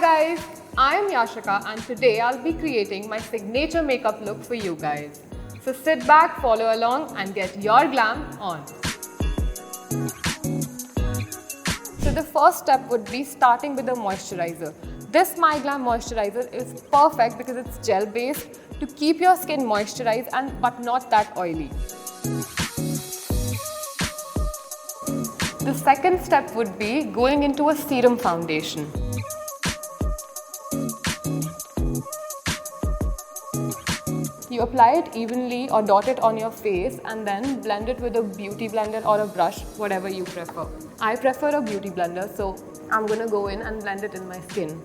guys, I am Yashika and today I'll be creating my signature makeup look for you guys. So sit back, follow along and get your glam on. So the first step would be starting with a moisturizer. This MyGlamm moisturizer is perfect because it's gel based to keep your skin moisturized but not that oily. The second step would be going into a serum foundation. You apply it evenly or dot it on your face and then blend it with a beauty blender or a brush, whatever you prefer. I prefer a beauty blender, so I'm gonna go in and blend it in my skin.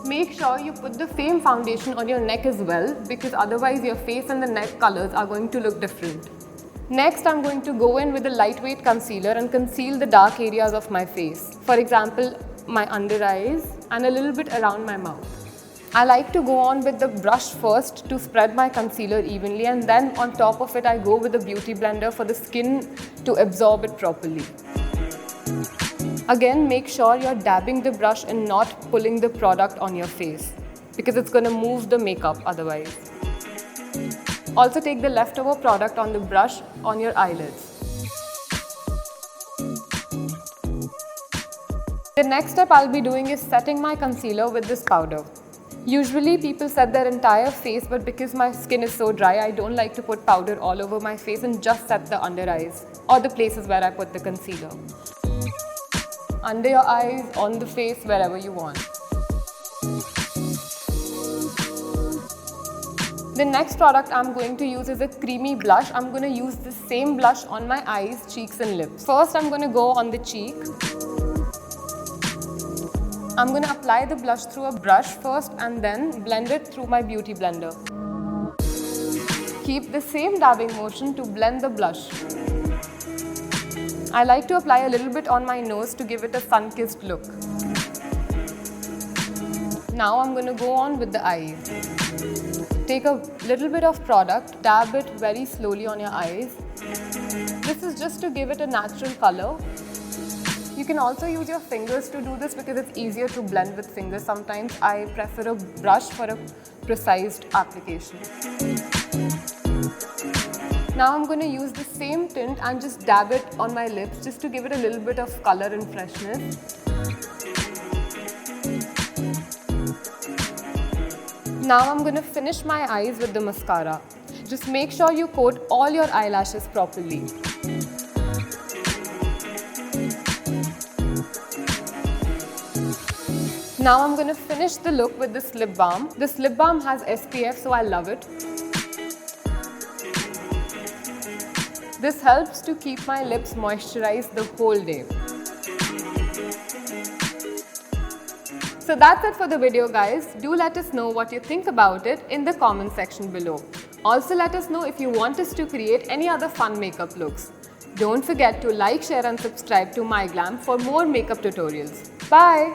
Make sure you put the same foundation on your neck as well because otherwise your face and the neck colors are going to look different. Next, I'm going to go in with a lightweight concealer and conceal the dark areas of my face. For example, my under eyes and a little bit around my mouth. I like to go on with the brush first to spread my concealer evenly, and then on top of it I go with a beauty blender for the skin to absorb it properly. Again, make sure you're dabbing the brush and not pulling the product on your face because it's going to move the makeup otherwise. Also take the leftover product on the brush on your eyelids. The next step I'll be doing is setting my concealer with this powder. Usually people set their entire face, but because my skin is so dry, I don't like to put powder all over my face and just set the under eyes or the places where I put the concealer. Under your eyes, on the face, wherever you want. The next product I'm going to use is a creamy blush. I'm going to use the same blush on my eyes, cheeks and lips. First, I'm going to go on the cheek. I'm going to apply the blush through a brush first and then blend it through my beauty blender. Keep the same dabbing motion to blend the blush. I like to apply a little bit on my nose to give it a sun-kissed look. Now I'm going to go on with the eyes. Take a little bit of product, dab it very slowly on your eyes. This is just to give it a natural color. You can also use your fingers to do this because it's easier to blend with fingers. Sometimes I prefer a brush for a precise application. Now I'm going to use the same tint and just dab it on my lips just to give it a little bit of color and freshness. Now I'm going to finish my eyes with the mascara. Just make sure you coat all your eyelashes properly. Now I'm going to finish the look with this lip balm. This lip balm has SPF, so I love it. This helps to keep my lips moisturized the whole day. So that's it for the video, guys. Do let us know what you think about it in the comment section below. Also let us know if you want us to create any other fun makeup looks. Don't forget to like, share and subscribe to MyGlamm for more makeup tutorials. Bye!